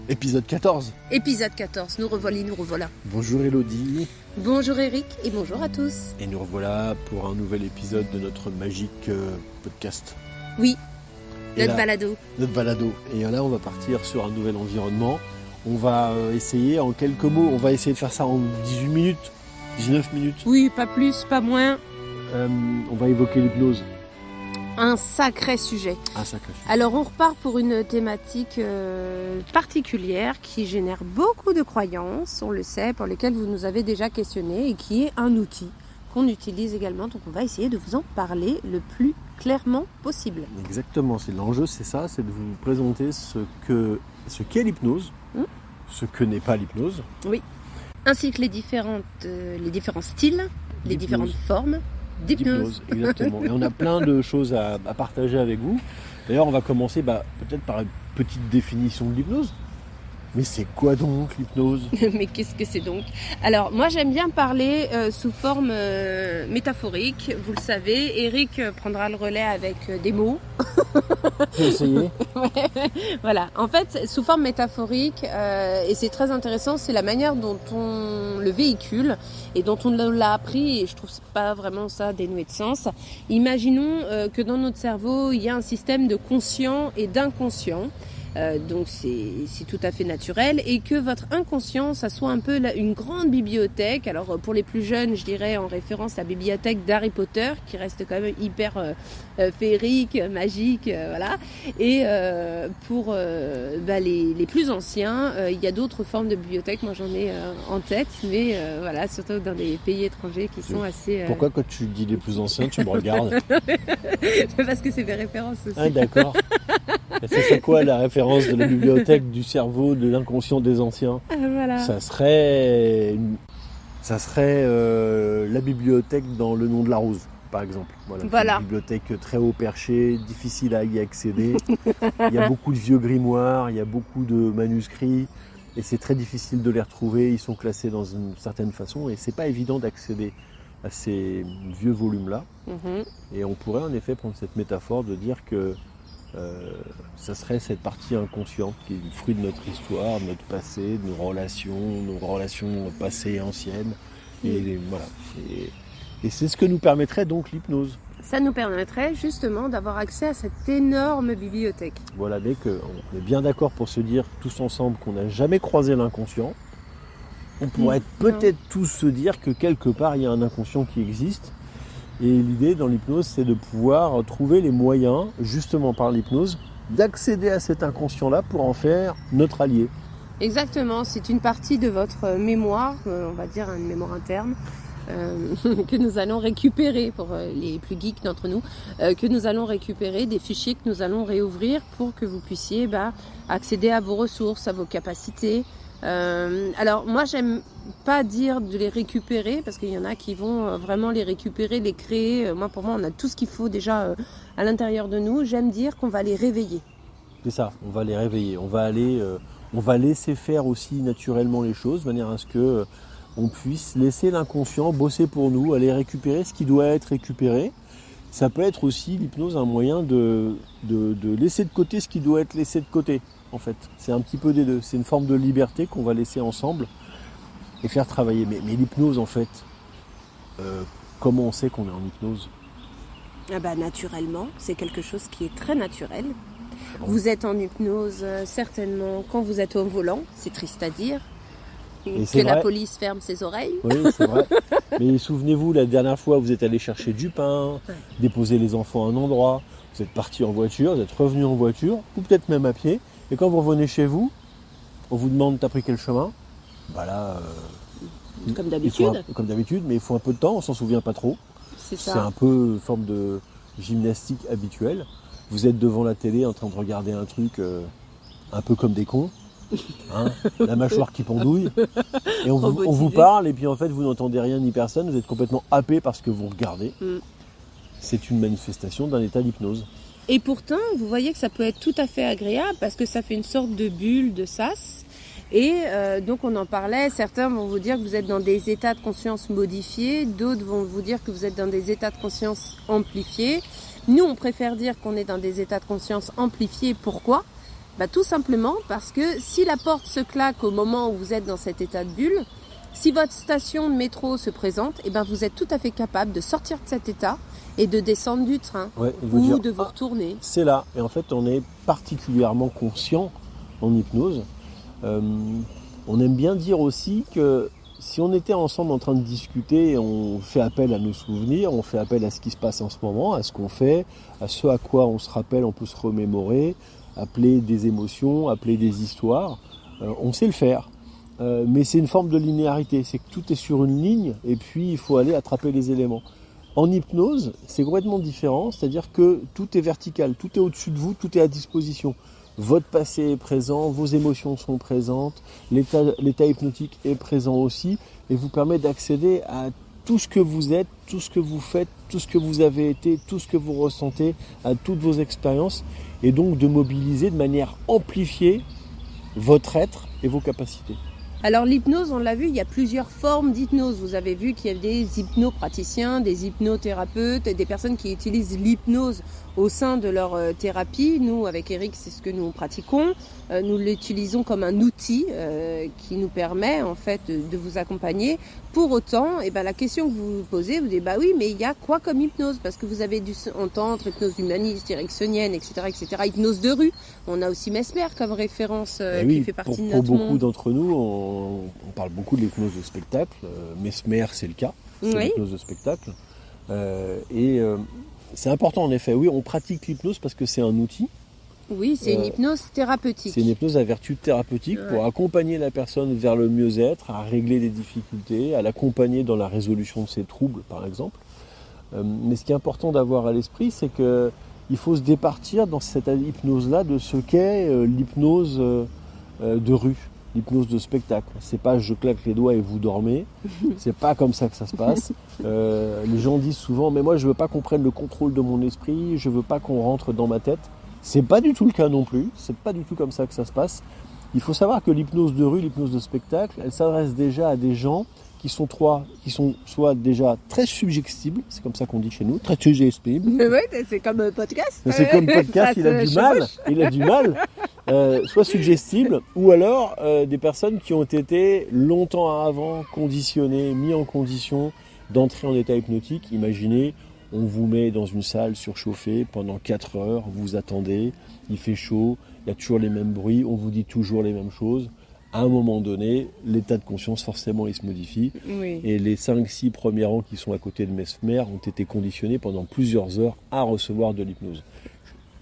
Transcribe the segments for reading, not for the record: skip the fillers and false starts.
Épisode 14. Épisode 14, nous revoilà. Bonjour Elodie. Bonjour Eric et bonjour à tous. Et nous revoilà pour un nouvel épisode de notre magique podcast. Oui, Et notre là, balado. Notre balado. Et là, on va partir sur un nouvel environnement. On va essayer en quelques mots, on va essayer de faire ça en 18 minutes, 19 minutes. Oui, pas plus, pas moins. On va évoquer l'hypnose. Un sacré sujet. Un sacré sujet. Alors on repart pour une thématique particulière qui génère beaucoup de croyances, on le sait, pour lesquelles vous nous avez déjà questionné et qui est un outil qu'on utilise également. Donc on va essayer de vous en parler le plus clairement possible. Exactement, c'est l'enjeu, c'est ça, c'est de vous présenter ce qu'est l'hypnose, ce que n'est pas l'hypnose. Oui. Ainsi que les différents styles, les différentes formes d'hypnose. Exactement. Et on a plein de choses à partager avec vous. D'ailleurs, on va commencer peut-être par une petite définition de l'hypnose. Mais c'est quoi donc l'hypnose ? Mais qu'est-ce que c'est donc ? Alors, moi j'aime bien parler sous forme métaphorique. Vous le savez, Eric prendra le relais avec des mots. J'ai essayé. Ouais, voilà. En fait, sous forme métaphorique, et c'est très intéressant, c'est la manière dont on le véhicule et dont on l'a appris, et je trouve pas vraiment ça dénué de sens. Imaginons que dans notre cerveau, il y a un système de conscient et d'inconscient. Donc c'est tout à fait naturel, et que votre inconscient, ça soit un peu une grande bibliothèque. Alors pour les plus jeunes, je dirais en référence à la bibliothèque d'Harry Potter, qui reste quand même hyper féerique, magique, voilà. Et pour les plus anciens, il y a d'autres formes de bibliothèques. Moi j'en ai en tête, mais voilà, surtout dans des pays étrangers qui sont assez... Pourquoi quand tu dis les plus anciens, tu me regardes ? Parce que c'est mes références aussi. Ah d'accord. C'est quoi la référence de la bibliothèque du cerveau, de l'inconscient des anciens ? Voilà. Ça serait la bibliothèque dans Le Nom de la Rose, par exemple. Voilà. Une bibliothèque très haut perché, difficile à y accéder. Il y a beaucoup de vieux grimoires, il y a beaucoup de manuscrits, et c'est très difficile de les retrouver. Ils sont classés dans une certaine façon, et c'est pas évident d'accéder à ces vieux volumes-là. Et on pourrait en effet prendre cette métaphore de dire que ça serait cette partie inconsciente qui est le fruit de notre histoire, de notre passé, de nos relations passées et anciennes. Et voilà. Et c'est ce que nous permettrait donc l'hypnose. Ça nous permettrait justement d'avoir accès à cette énorme bibliothèque. Voilà, dès qu'on est bien d'accord pour se dire tous ensemble qu'on n'a jamais croisé l'inconscient, on pourrait peut-être tous se dire que quelque part il y a un inconscient qui existe. Et l'idée dans l'hypnose, c'est de pouvoir trouver les moyens, justement par l'hypnose, d'accéder à cet inconscient-là pour en faire notre allié. Exactement, c'est une partie de votre mémoire, on va dire une mémoire interne, que nous allons récupérer, pour les plus geeks d'entre nous, que nous allons récupérer, des fichiers que nous allons réouvrir pour que vous puissiez accéder à vos ressources, à vos capacités. Alors moi j'aime pas dire de les récupérer, parce qu'il y en a qui vont vraiment les récupérer, les créer. Moi, pour moi, on a tout ce qu'il faut déjà à l'intérieur de nous. J'aime dire qu'on va les réveiller. C'est ça, on va les réveiller. On va laisser faire aussi naturellement les choses, de manière à ce que on puisse laisser l'inconscient bosser pour nous, aller récupérer ce qui doit être récupéré. Ça peut être aussi, l'hypnose, un moyen de laisser de côté ce qui doit être laissé de côté, en fait. C'est un petit peu des deux. C'est une forme de liberté qu'on va laisser ensemble et faire travailler. Mais l'hypnose, en fait, comment on sait qu'on est en hypnose ? Naturellement, c'est quelque chose qui est très naturel. Vous êtes en hypnose certainement quand vous êtes au volant, c'est triste à dire. Que la police ferme ses oreilles. Oui, c'est vrai. Mais souvenez-vous, la dernière fois, vous êtes allé chercher du pain, déposer les enfants à un endroit, vous êtes parti en voiture, vous êtes revenu en voiture, ou peut-être même à pied, et quand vous revenez chez vous, on vous demande t'as pris quel chemin ? Comme d'habitude. Comme d'habitude, mais il faut un peu de temps, on s'en souvient pas trop. C'est ça. C'est un peu une forme de gymnastique habituelle. Vous êtes devant la télé en train de regarder un truc un peu comme des cons. La mâchoire qui pendouille, et on vous parle, et puis en fait vous n'entendez rien ni personne, vous êtes complètement happé par ce que vous regardez. C'est une manifestation d'un état d'hypnose. Et pourtant, vous voyez que ça peut être tout à fait agréable, parce que ça fait une sorte de bulle de sas. Et donc on en parlait, certains vont vous dire que vous êtes dans des états de conscience modifiés, d'autres vont vous dire que vous êtes dans des états de conscience amplifiés. Nous, on préfère dire qu'on est dans des états de conscience amplifiés. Pourquoi ? Tout simplement parce que si la porte se claque au moment où vous êtes dans cet état de bulle, si votre station de métro se présente, vous êtes tout à fait capable de sortir de cet état et de descendre du train ou de vous retourner. C'est là. Et en fait, on est particulièrement conscient en hypnose. On aime bien dire aussi que si on était ensemble en train de discuter, on fait appel à nos souvenirs, on fait appel à ce qui se passe en ce moment, à ce qu'on fait, à ce à quoi on se rappelle, on peut se remémorer, appeler des émotions, appeler des histoires. On sait le faire. Mais c'est une forme de linéarité, c'est que tout est sur une ligne et puis il faut aller attraper les éléments. En hypnose, c'est complètement différent, c'est-à-dire que tout est vertical, tout est au-dessus de vous, tout est à disposition. Votre passé est présent, vos émotions sont présentes, l'état hypnotique est présent aussi et vous permet d'accéder à tout ce que vous êtes, tout ce que vous faites, tout ce que vous avez été, tout ce que vous ressentez, à toutes vos expériences et donc de mobiliser de manière amplifiée votre être et vos capacités. Alors l'hypnose, on l'a vu, il y a plusieurs formes d'hypnose. Vous avez vu qu'il y a des hypnopraticiens, des hypnothérapeutes, des personnes qui utilisent l'hypnose au sein de leur thérapie. Nous, avec Eric, c'est ce que nous pratiquons. Nous l'utilisons comme un outil qui nous permet en fait de vous accompagner. Pour autant, la question que vous vous posez, vous dites oui, mais il y a quoi comme hypnose? Parce que vous avez dû entendre hypnose humaniste, ericksonienne, etc., hypnose de rue. On a aussi Mesmer comme référence qui fait partie de notre monde. Pour beaucoup d'entre nous, on parle beaucoup de l'hypnose de spectacle. Mesmer, c'est le cas, c'est l'hypnose de spectacle. C'est important en effet. Oui, on pratique l'hypnose parce que c'est un outil. Oui, c'est une hypnose thérapeutique. C'est une hypnose à vertu thérapeutique pour accompagner la personne vers le mieux-être, à régler des difficultés, à l'accompagner dans la résolution de ses troubles, par exemple. Mais ce qui est important d'avoir à l'esprit, c'est qu'il faut se départir dans cette hypnose-là de ce qu'est l'hypnose de rue, l'hypnose de spectacle. C'est pas je claque les doigts et vous dormez. C'est pas comme ça que ça se passe. Les gens disent souvent, mais moi je veux pas qu'on prenne le contrôle de mon esprit, je veux pas qu'on rentre dans ma tête. C'est pas du tout le cas non plus, c'est pas du tout comme ça que ça se passe. Il faut savoir que l'hypnose de rue, l'hypnose de spectacle, elle s'adresse déjà à des gens qui sont soit déjà très suggestibles, c'est comme ça qu'on dit chez nous, très suggestibles. Oui, c'est comme podcast. C'est comme podcast, il a du mal. Soit suggestibles, ou alors des personnes qui ont été longtemps avant conditionnées, mis en condition d'entrer en état hypnotique. Imaginez, on vous met dans une salle surchauffée pendant 4 heures, vous attendez, il fait chaud, il y a toujours les mêmes bruits, on vous dit toujours les mêmes choses. À un moment donné, l'état de conscience, forcément, il se modifie. Oui. Et les 5-6 premiers rangs qui sont à côté de Mesmer ont été conditionnés pendant plusieurs heures à recevoir de l'hypnose.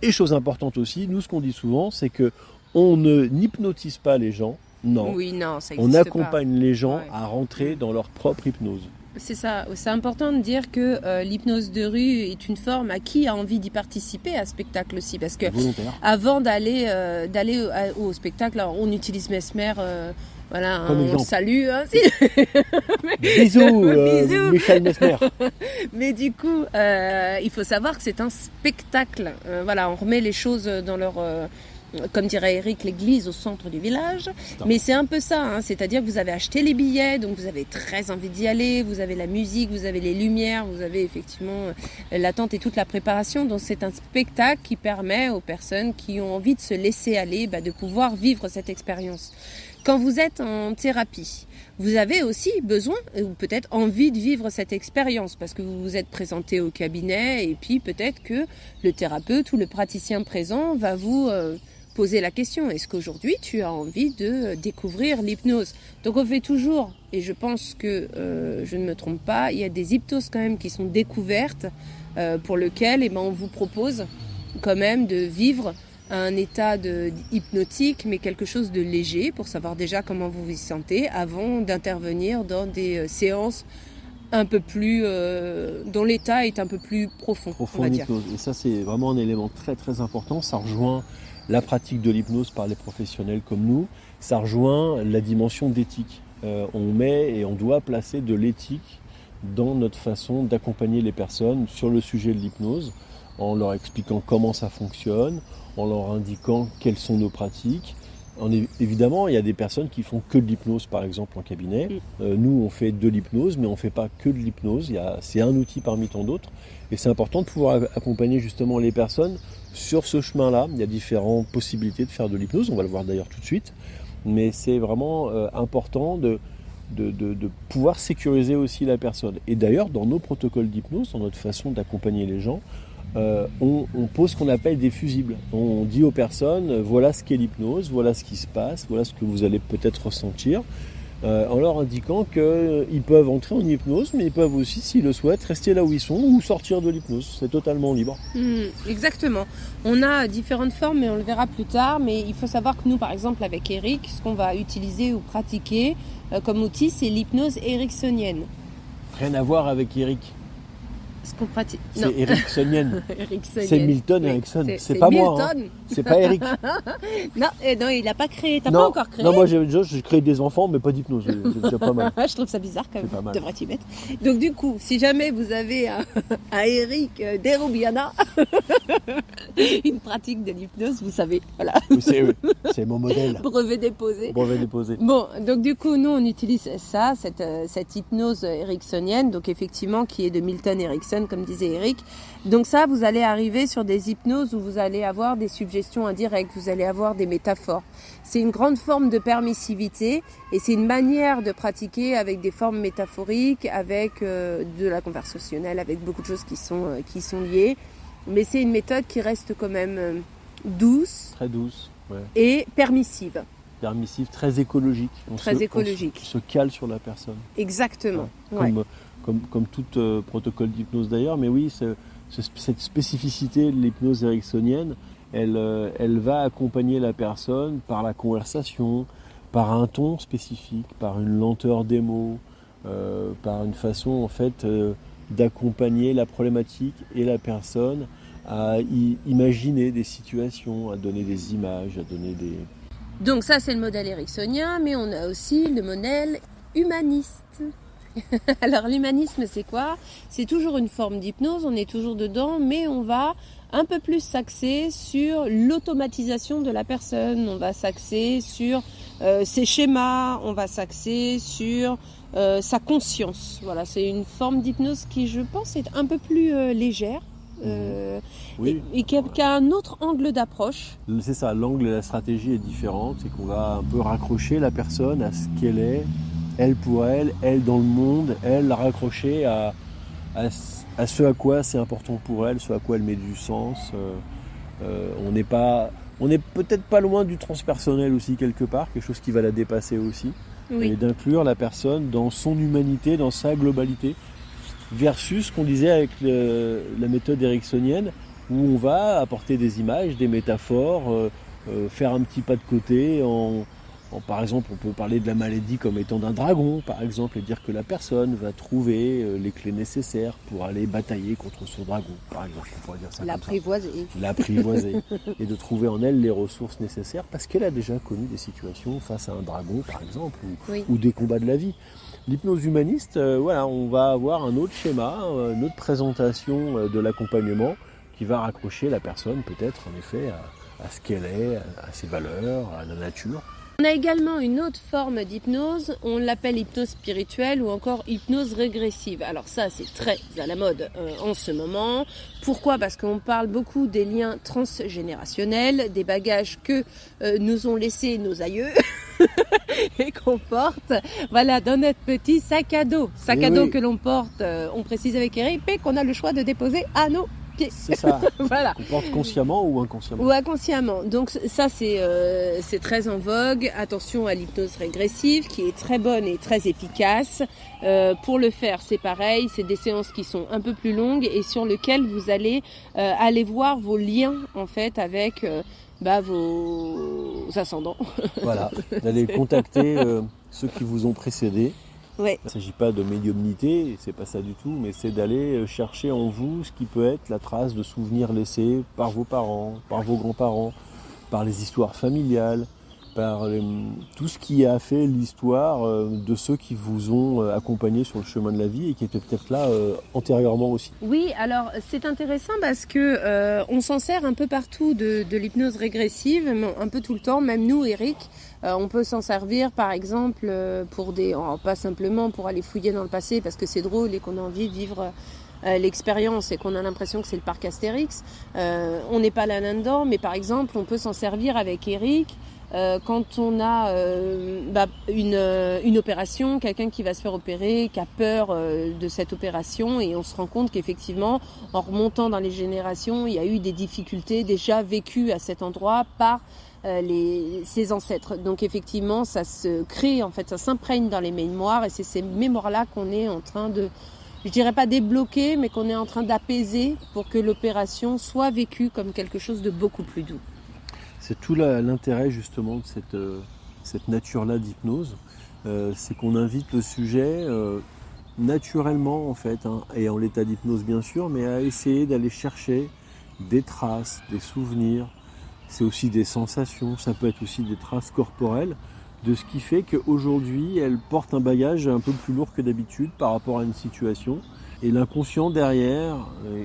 Et chose importante aussi, nous, ce qu'on dit souvent, c'est qu'on ne hypnotise pas les gens, non. Oui, non, ça on accompagne les gens à rentrer dans leur propre hypnose. C'est ça, c'est important de dire que l'hypnose de rue est une forme à qui a envie d'y participer à ce spectacle aussi, parce que avant d'aller au spectacle, alors, on utilise Mesmer, on salue. Hein, si. Bisous, Michel Mesmer. Mais du coup, il faut savoir que c'est un spectacle. On remet les choses dans leur... comme dirait Eric, l'église au centre du village. Mais c'est un peu ça, hein, c'est-à-dire que vous avez acheté les billets, donc vous avez très envie d'y aller, vous avez la musique, vous avez les lumières, vous avez effectivement l'attente et toute la préparation. Donc c'est un spectacle qui permet aux personnes qui ont envie de se laisser aller, de pouvoir vivre cette expérience. Quand vous êtes en thérapie, vous avez aussi besoin ou peut-être envie de vivre cette expérience parce que vous vous êtes présenté au cabinet et puis peut-être que le thérapeute ou le praticien présent va vous poser la question, est-ce qu'aujourd'hui tu as envie de découvrir l'hypnose? Donc on fait toujours, et je pense que je ne me trompe pas, il y a des hypnoses quand même qui sont découvertes pour lesquelles on vous propose quand même de vivre un état hypnotique, mais quelque chose de léger pour savoir déjà comment vous vous sentez avant d'intervenir dans des séances un peu plus dont l'état est un peu plus profond on va dire. Et ça c'est vraiment un élément très très important, ça rejoint la pratique de l'hypnose par les professionnels comme nous, ça rejoint la dimension d'éthique. On met et on doit placer de l'éthique dans notre façon d'accompagner les personnes sur le sujet de l'hypnose, en leur expliquant comment ça fonctionne, en leur indiquant quelles sont nos pratiques, Évidemment, il y a des personnes qui font que de l'hypnose, par exemple, en cabinet. Nous, on fait de l'hypnose, mais on ne fait pas que de l'hypnose. C'est un outil parmi tant d'autres. Et c'est important de pouvoir accompagner justement les personnes sur ce chemin-là. Il y a différentes possibilités de faire de l'hypnose. On va le voir d'ailleurs tout de suite. Mais c'est vraiment important de pouvoir sécuriser aussi la personne. Et d'ailleurs, dans nos protocoles d'hypnose, dans notre façon d'accompagner les gens, on pose ce qu'on appelle des fusibles. On dit aux personnes, voilà ce qu'est l'hypnose, voilà ce qui se passe, voilà ce que vous allez peut-être ressentir, en leur indiquant qu'ils peuvent entrer en hypnose, mais ils peuvent aussi, s'ils le souhaitent, rester là où ils sont ou sortir de l'hypnose. C'est totalement libre. Exactement. On a différentes formes, mais on le verra plus tard. Mais il faut savoir que nous, par exemple, avec Eric, ce qu'on va utiliser ou pratiquer comme outil, c'est l'hypnose ericksonienne. Rien à voir avec Eric. Ce qu'on pratique. C'est ericksonienne. Ericksonienne. C'est Milton Erickson. C'est pas Milton. moi. Hein. C'est pas Eric. Non, il n'a pas créé. T'as pas encore créé. Non, moi j'ai créé des enfants, mais pas d'hypnose. C'est déjà pas mal. Je trouve ça bizarre quand même. Devrais t'y mettre. Donc du coup, si jamais vous avez un Eric Deroubiana, une pratique de l'hypnose, vous savez. Voilà. C'est mon modèle. Brevet déposé. Bon, donc du coup, nous on utilise ça, cette hypnose ericksonienne, donc effectivement qui est de Milton Erickson, comme disait Eric. Donc ça, vous allez arriver sur des hypnoses où vous allez avoir des suggestions indirectes, vous allez avoir des métaphores. C'est une grande forme de permissivité et c'est une manière de pratiquer avec des formes métaphoriques, avec de la conversationnelle, avec beaucoup de choses qui sont liées. Mais c'est une méthode qui reste quand même douce. Très douce, ouais. Et permissive. Permissive, très écologique. On se cale sur la personne. Exactement. Ouais. Comme tout protocole d'hypnose d'ailleurs, mais oui, cette spécificité de l'hypnose ericksonienne, elle va accompagner la personne par la conversation, par un ton spécifique, par une lenteur des mots, par une façon en fait d'accompagner la problématique et la personne à imaginer des situations, à donner des images, à donner des... Donc ça c'est le modèle ericksonien, mais on a aussi le modèle humaniste. Alors l'humanisme c'est quoi ? C'est toujours une forme d'hypnose, on est toujours dedans, mais on va un peu plus s'axer sur l'automatisation de la personne, on va s'axer sur ses schémas, on va s'axer sur sa conscience. Voilà, c'est une forme d'hypnose qui je pense est un peu plus légère. Et qui a un autre angle d'approche. C'est ça, l'angle et la stratégie est différente, c'est qu'on va un peu raccrocher la personne à ce qu'elle est, elle pour elle dans le monde, elle la raccrocher à ce à quoi c'est important pour elle, ce à quoi elle met du sens. On est peut-être pas loin du transpersonnel aussi quelque part, quelque chose qui va la dépasser aussi, et d'inclure la personne dans son humanité, dans sa globalité. Versus ce qu'on disait avec la méthode ericksonienne, où on va apporter des images, des métaphores, faire un petit pas de côté. Par exemple, on peut parler de la maladie comme étant d'un dragon, par exemple, et dire que la personne va trouver les clés nécessaires pour aller batailler contre son dragon, par exemple. On pourrait dire ça. L'apprivoiser. Et de trouver en elle les ressources nécessaires, parce qu'elle a déjà connu des situations face à un dragon, par exemple, ou des combats de la vie. L'hypnose humaniste, on va avoir un autre schéma, une autre présentation de l'accompagnement qui va raccrocher la personne peut-être en effet à ce qu'elle est, à ses valeurs, à la nature. On a également une autre forme d'hypnose, on l'appelle hypnose spirituelle ou encore hypnose régressive. Alors ça c'est très à la mode en ce moment. Pourquoi ? Parce qu'on parle beaucoup des liens transgénérationnels, des bagages que nous ont laissés nos aïeux. Et qu'on porte dans notre petit sac à dos. Que l'on porte, on précise avec Eric, et qu'on a le choix de déposer à nos pieds. C'est ça. Voilà. Qu'on porte consciemment ou inconsciemment. Ou inconsciemment. Donc ça c'est très en vogue. Attention à l'hypnose régressive qui est très bonne et très efficace. Pour le faire c'est pareil, c'est des séances qui sont un peu plus longues et sur lesquelles vous allez aller voir vos liens en fait avec vos ascendants. Voilà, vous allez contacter ceux qui vous ont précédés. Ouais. Il ne s'agit pas de médiumnité, c'est pas ça du tout, mais c'est d'aller chercher en vous ce qui peut être la trace de souvenirs laissés par vos parents, par vos grands-parents, par les histoires familiales, par tout ce qui a fait l'histoire de ceux qui vous ont accompagné sur le chemin de la vie et qui étaient peut-être là antérieurement aussi. Oui, alors c'est intéressant parce que on s'en sert un peu partout de l'hypnose régressive, un peu tout le temps, même nous, Eric, on peut s'en servir par exemple pour pas simplement pour aller fouiller dans le passé parce que c'est drôle et qu'on a envie de vivre l'expérience et qu'on a l'impression que c'est le parc Astérix. On n'est pas là-dedans, mais par exemple, on peut s'en servir avec Eric quand on a une opération, quelqu'un qui va se faire opérer, qui a peur de cette opération, et on se rend compte qu'effectivement, en remontant dans les générations, il y a eu des difficultés déjà vécues à cet endroit par ses ancêtres. Donc effectivement, ça se crée, en fait, ça s'imprègne dans les mémoires, et c'est ces mémoires-là qu'on est en train de, je dirais pas débloquer, mais qu'on est en train d'apaiser pour que l'opération soit vécue comme quelque chose de beaucoup plus doux. C'est tout l'intérêt justement de cette nature-là d'hypnose, c'est qu'on invite le sujet naturellement en fait, et en l'état d'hypnose bien sûr, mais à essayer d'aller chercher des traces, des souvenirs, c'est aussi des sensations, ça peut être aussi des traces corporelles, de ce qui fait qu'aujourd'hui elle porte un bagage un peu plus lourd que d'habitude par rapport à une situation, et l'inconscient derrière,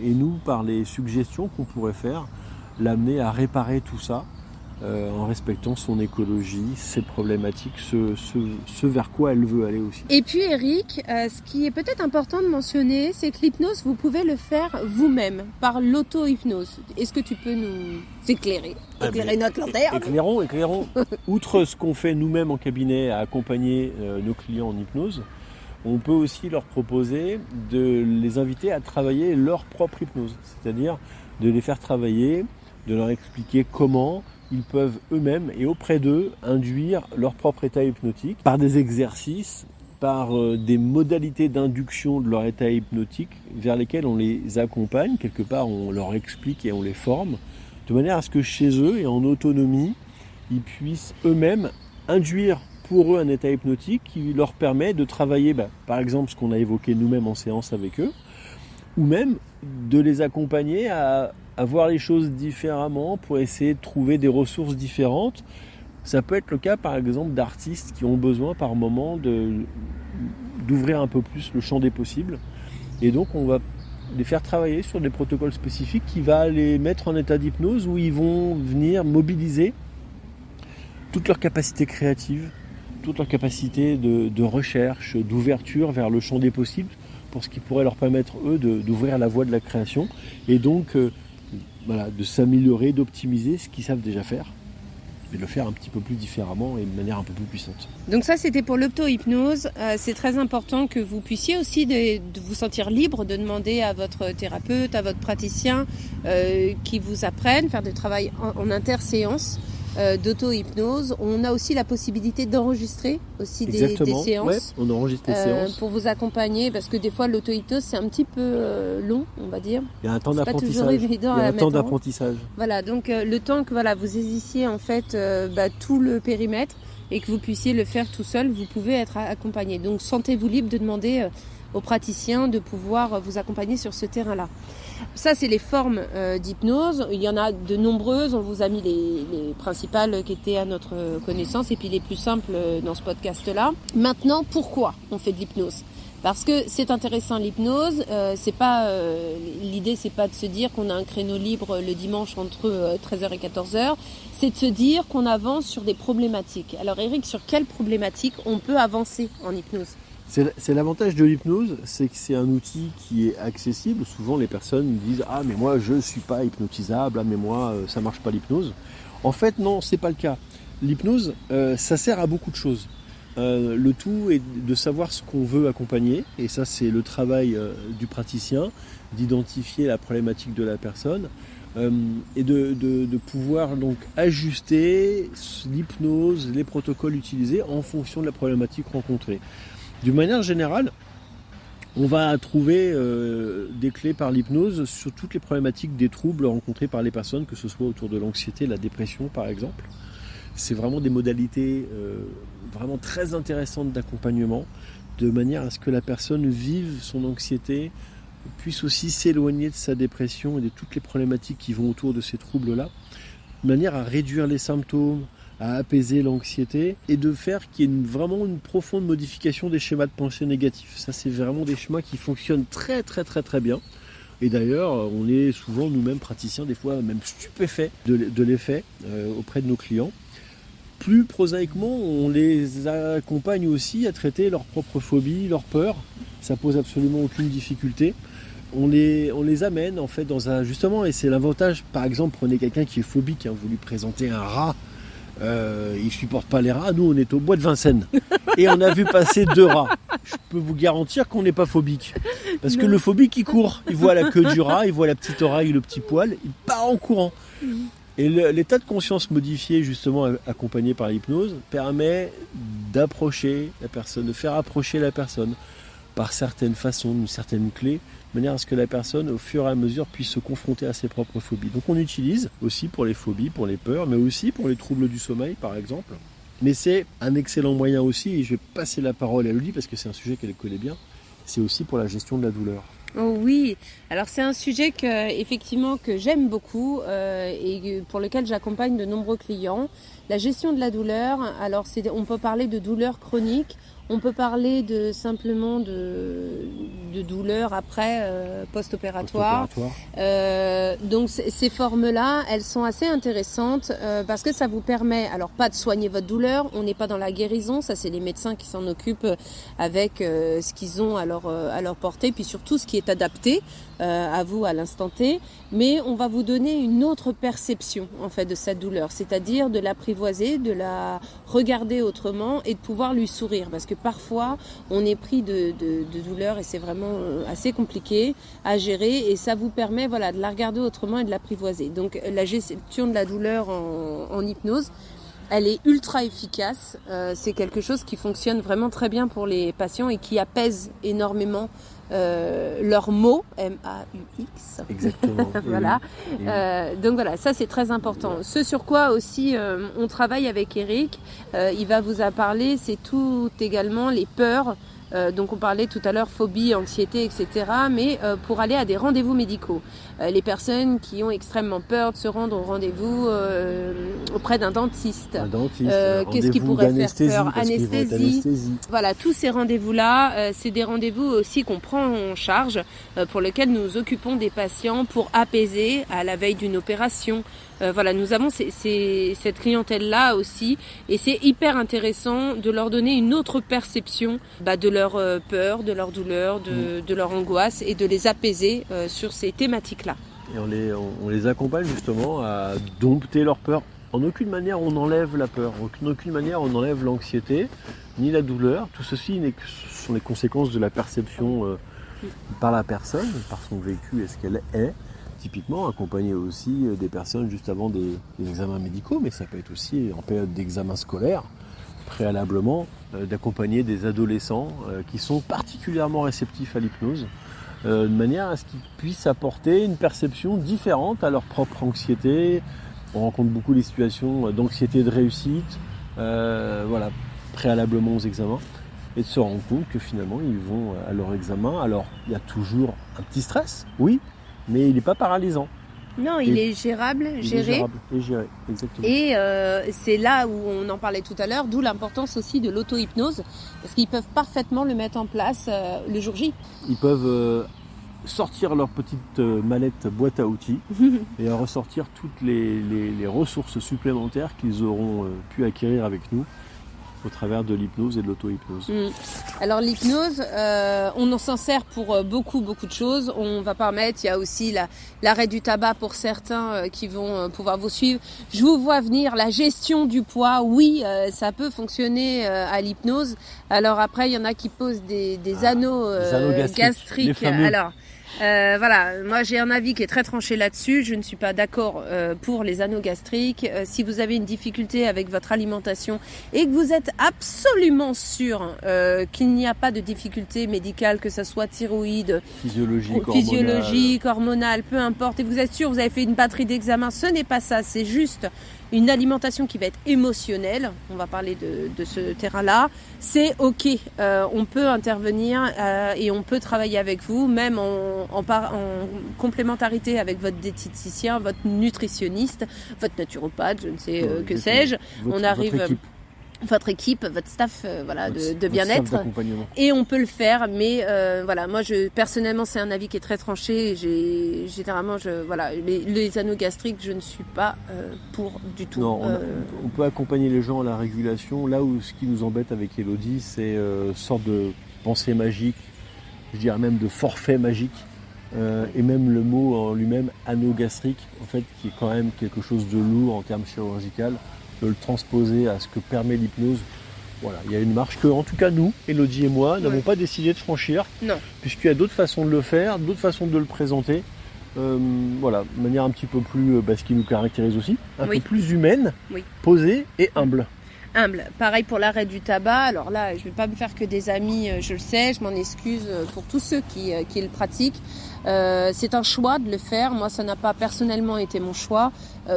et nous par les suggestions qu'on pourrait faire, l'amener à réparer tout ça, en respectant son écologie, ses problématiques, ce vers quoi elle veut aller aussi. Et puis Eric, ce qui est peut-être important de mentionner, c'est que l'hypnose, vous pouvez le faire vous-même, par l'auto-hypnose. Est-ce que tu peux nous éclairer notre lanterne ? Éclairons. Outre ce qu'on fait nous-mêmes en cabinet à accompagner nos clients en hypnose, on peut aussi leur proposer de les inviter à travailler leur propre hypnose, c'est-à-dire de les faire travailler, de leur expliquer comment ils peuvent eux-mêmes et auprès d'eux induire leur propre état hypnotique par des exercices, par des modalités d'induction de leur état hypnotique vers lesquelles on les accompagne, quelque part on leur explique et on les forme, de manière à ce que chez eux et en autonomie, ils puissent eux-mêmes induire pour eux un état hypnotique qui leur permet de travailler, par exemple ce qu'on a évoqué nous-mêmes en séance avec eux, ou même de les accompagner à voir les choses différemment pour essayer de trouver des ressources différentes. Ça peut être le cas par exemple d'artistes qui ont besoin par moment d'ouvrir un peu plus le champ des possibles. Et donc on va les faire travailler sur des protocoles spécifiques qui va les mettre en état d'hypnose où ils vont venir mobiliser toute leur capacité créative, toute leur capacité de recherche, d'ouverture vers le champ des possibles pour ce qui pourrait leur permettre eux d'ouvrir la voie de la création et donc de s'améliorer, d'optimiser ce qu'ils savent déjà faire, mais de le faire un petit peu plus différemment et de manière un peu plus puissante. Donc ça, c'était pour l'auto-hypnose. C'est très important que vous puissiez aussi de vous sentir libre de demander à votre thérapeute, à votre praticien qui vous apprennent, faire du travail en interséance d'auto-hypnose. On a aussi la possibilité d'enregistrer aussi des séances. Ouais, on enregistre des séances. Pour vous accompagner, parce que des fois l'auto-hypnose c'est un petit peu long, on va dire. Il y a un temps d'apprentissage. Pas toujours évident à mettre d'apprentissage. Voilà, donc le temps que vous saisissiez en fait tout le périmètre et que vous puissiez le faire tout seul, vous pouvez être accompagné. Donc sentez-vous libre de demander aux praticiens de pouvoir vous accompagner sur ce terrain-là. Ça, c'est les formes d'hypnose. Il y en a de nombreuses. On vous a mis les principales qui étaient à notre connaissance et puis les plus simples dans ce podcast-là. Maintenant, pourquoi on fait de l'hypnose ? Parce que c'est intéressant l'hypnose. L'idée, c'est pas de se dire qu'on a un créneau libre le dimanche entre 13h et 14h. C'est de se dire qu'on avance sur des problématiques. Alors Eric, sur quelles problématiques on peut avancer en hypnose ? C'est l'avantage de l'hypnose, c'est que c'est un outil qui est accessible. Souvent les personnes disent « Ah mais moi je ne suis pas hypnotisable, ah mais moi ça ne marche pas l'hypnose ». En fait non, ce n'est pas le cas. L'hypnose, ça sert à beaucoup de choses. Le tout est de savoir ce qu'on veut accompagner, et ça c'est le travail du praticien, d'identifier la problématique de la personne, et de pouvoir donc ajuster l'hypnose, les protocoles utilisés en fonction de la problématique rencontrée. D'une manière générale, on va trouver des clés par l'hypnose sur toutes les problématiques des troubles rencontrés par les personnes, que ce soit autour de l'anxiété, la dépression par exemple. C'est vraiment des modalités vraiment très intéressantes d'accompagnement, de manière à ce que la personne vive son anxiété, puisse aussi s'éloigner de sa dépression et de toutes les problématiques qui vont autour de ces troubles-là, de manière à réduire les symptômes, à apaiser l'anxiété et de faire qu'il y ait vraiment une profonde modification des schémas de pensée négatifs. Ça, c'est vraiment des schémas qui fonctionnent très très très très bien. Et d'ailleurs, on est souvent nous-mêmes praticiens, des fois même stupéfaits de l'effet auprès de nos clients. Plus prosaïquement, on les accompagne aussi à traiter leurs propres phobies, leurs peurs. Ça pose absolument aucune difficulté. On les amène en fait dans un... Justement, et c'est l'avantage, par exemple, prenez quelqu'un qui est phobique, vous lui présentez un rat, il ne supporte pas les rats. Nous, on est au bois de Vincennes et on a vu passer 2 rats. Je peux vous garantir qu'on n'est pas phobique. Parce que le phobique, il court. Il voit la queue du rat, il voit la petite oreille, le petit poil, il part en courant. Et l'état de conscience modifié, justement, accompagné par l'hypnose, permet d'approcher la personne, de faire approcher la personne par certaines façons, d'une certaine clé, de manière à ce que la personne, au fur et à mesure, puisse se confronter à ses propres phobies. Donc on utilise aussi pour les phobies, pour les peurs, mais aussi pour les troubles du sommeil, par exemple. Mais c'est un excellent moyen aussi, et je vais passer la parole à Elodie, parce que c'est un sujet qu'elle connaît bien, c'est aussi pour la gestion de la douleur. Oh oui, alors c'est un sujet que j'aime beaucoup et pour lequel j'accompagne de nombreux clients. La gestion de la douleur, alors on peut parler de douleur chronique, on peut parler simplement de douleur après post-opératoire. Donc ces formes-là, elles sont assez intéressantes parce que ça vous permet, alors pas de soigner votre douleur, on n'est pas dans la guérison, ça c'est les médecins qui s'en occupent avec ce qu'ils ont à leur portée, puis surtout ce qui est adapté à vous à l'instant T, mais on va vous donner une autre perception en fait de cette douleur, c'est-à-dire de l'apprivoiser, de la regarder autrement et de pouvoir lui sourire, parce que parfois on est pris de douleur et c'est vraiment assez compliqué à gérer, et ça vous permet de la regarder autrement et de l'apprivoiser. Donc la gestion de la douleur en hypnose, elle est ultra efficace, c'est quelque chose qui fonctionne vraiment très bien pour les patients et qui apaise énormément leurs mots, M-A-U-X. Exactement. Voilà. Donc voilà, ça c'est très important. Ce sur quoi aussi on travaille avec Eric, il va vous en parler, c'est tout également les peurs. Donc on parlait tout à l'heure phobie, anxiété, etc. Mais pour aller à des rendez-vous médicaux, les personnes qui ont extrêmement peur de se rendre au rendez-vous auprès d'un dentiste, qu'est-ce qui pourrait faire peur? Anesthésie. Voilà, tous ces rendez-vous-là, c'est des rendez-vous aussi qu'on prend en charge, pour lesquels nous nous occupons des patients pour apaiser à la veille d'une opération. Voilà, nous avons cette clientèle-là aussi, et c'est hyper intéressant de leur donner une autre perception de leur peur, de leur douleur, de leur angoisse, et de les apaiser sur ces thématiques-là. Et on les accompagne justement à dompter leur peur. En aucune manière on enlève la peur, en aucune manière on enlève l'anxiété, ni la douleur. Tout ceci sont les conséquences de la perception par la personne, par son vécu et ce qu'elle est. Typiquement, accompagner aussi des personnes juste avant des examens médicaux, mais ça peut être aussi en période d'examen scolaire, préalablement, d'accompagner des adolescents qui sont particulièrement réceptifs à l'hypnose, de manière à ce qu'ils puissent apporter une perception différente à leur propre anxiété. On rencontre beaucoup les situations d'anxiété de réussite, préalablement aux examens, et de se rendre compte que finalement ils vont à leur examen. Alors il y a toujours un petit stress, oui, mais il n'est pas paralysant. Non, il est gérable, géré. Et géré, exactement. Et c'est là où on en parlait tout à l'heure, d'où l'importance aussi de l'auto-hypnose, parce qu'ils peuvent parfaitement le mettre en place le jour J. Ils peuvent sortir leur petite mallette boîte à outils et ressortir toutes les ressources supplémentaires qu'ils auront pu acquérir avec nous au travers de l'hypnose et de l'auto-hypnose. Alors l'hypnose, on s'en sert pour beaucoup de choses. On va permettre, il y a aussi l'arrêt du tabac pour certains qui vont pouvoir vous suivre. Je vous vois venir, la gestion du poids, oui, ça peut fonctionner à l'hypnose. Alors après, il y en a qui posent des anneaux gastriques. Alors voilà, moi j'ai un avis qui est très tranché là-dessus. Je ne suis pas d'accord pour les anneaux gastriques. Si vous avez une difficulté avec votre alimentation et que vous êtes absolument sûr qu'il n'y a pas de difficulté médicale, que ça soit thyroïde, physiologique, hormonale, peu importe, et vous êtes sûr, vous avez fait une batterie d'examens, ce n'est pas ça, c'est juste une alimentation qui va être émotionnelle, on va parler de ce terrain-là, c'est ok, on peut intervenir et on peut travailler avec vous, même en complémentarité avec votre diététicien, votre nutritionniste, votre naturopathe, je ne sais que sais-je. On arrive... Votre équipe, votre staff de bien-être, et on peut le faire, mais moi personnellement c'est un avis qui est très tranché, et généralement les anneaux gastriques je ne suis pas pour du tout. Non, on peut accompagner les gens à la régulation, là où ce qui nous embête avec Elodie c'est une sorte de pensée magique, je dirais même de forfait magique, et même le mot en lui-même anneau gastrique en fait qui est quand même quelque chose de lourd en termes chirurgical. De le transposer à ce que permet l'hypnose. Voilà, il y a une marche que, en tout cas, nous, Elodie et moi, n'avons pas décidé de franchir. Non. Puisqu'il y a d'autres façons de le faire, d'autres façons de le présenter. De manière un petit peu plus, ce qui nous caractérise aussi, un peu plus humaine, posée et humble. Humble. Pareil pour l'arrêt du tabac. Alors là, je ne vais pas me faire que des amis, je le sais, je m'en excuse pour tous ceux qui le pratiquent. C'est un choix de le faire. Moi, ça n'a pas personnellement été mon choix.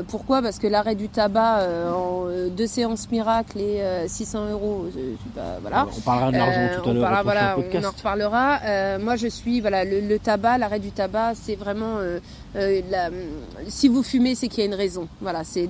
Pourquoi ? Parce que l'arrêt du tabac en 2 séances miracles et 600 €, voilà. On parlera de l'argent tout à l'heure. On en reparlera. Moi, je suis le tabac, l'arrêt du tabac, c'est vraiment si vous fumez, c'est qu'il y a une raison. Voilà, c'est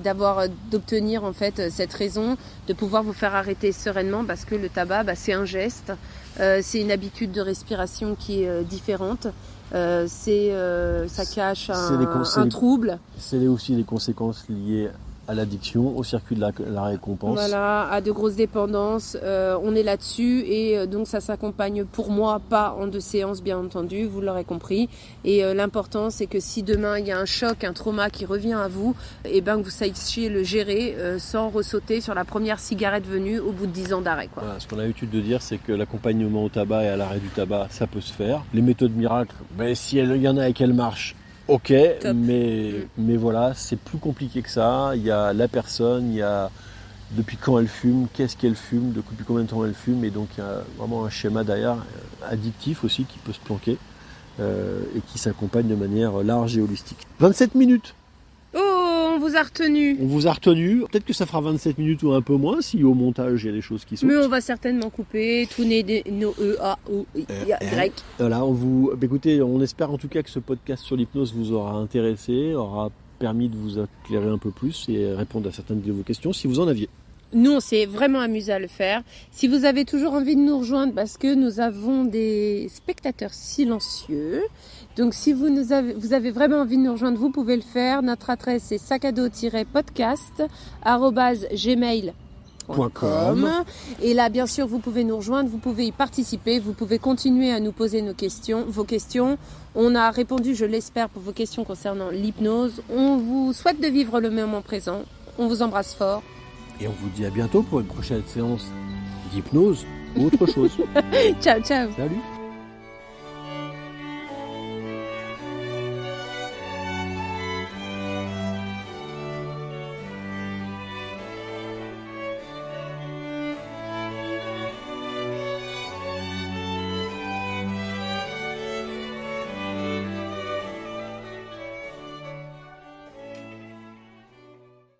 d'obtenir en fait cette raison, de pouvoir vous faire arrêter sereinement, parce que le tabac, c'est un geste, c'est une habitude de respiration qui est différente. Ça cache un trouble. C'est aussi des conséquences liées à l'addiction, au circuit de la récompense. Voilà, à de grosses dépendances. On est là-dessus et donc ça s'accompagne pour moi pas en 2 séances, bien entendu, vous l'aurez compris. Et l'important, c'est que si demain il y a un choc, un trauma qui revient à vous, que vous sachiez le gérer sans ressauter sur la première cigarette venue au bout de 10 ans d'arrêt. Voilà, ce qu'on a l'habitude de dire, c'est que l'accompagnement au tabac et à l'arrêt du tabac, ça peut se faire. Les méthodes miracles, si il y en a et qu'elles marchent, ok, mais voilà, c'est plus compliqué que ça. Il y a la personne, il y a depuis quand elle fume, qu'est-ce qu'elle fume, depuis combien de temps elle fume, et donc il y a vraiment un schéma derrière, addictif aussi, qui peut se planquer et qui s'accompagne de manière large et holistique. 27 minutes. Oh, on vous a retenu. On vous a retenu. Peut-être que ça fera 27 minutes ou un peu moins si au montage il y a des choses qui sautent. Mais on va certainement couper tous nos E, A, O, I, Y. Voilà, écoutez, on espère en tout cas que ce podcast sur l'hypnose vous aura intéressé, aura permis de vous éclairer un peu plus et répondre à certaines de vos questions si vous en aviez. Nous, on s'est vraiment amusé à le faire. Si vous avez toujours envie de nous rejoindre, parce que nous avons des spectateurs silencieux, donc si vous avez vraiment envie de nous rejoindre, vous pouvez le faire. Notre adresse est sacado-podcast@gmail.com. Et là, bien sûr, vous pouvez nous rejoindre, vous pouvez y participer, vous pouvez continuer à nous poser vos questions. On a répondu, je l'espère, pour vos questions concernant l'hypnose. On vous souhaite de vivre le moment présent. On vous embrasse fort. Et on vous dit à bientôt pour une prochaine séance d'hypnose ou autre chose. Ciao, ciao. Salut.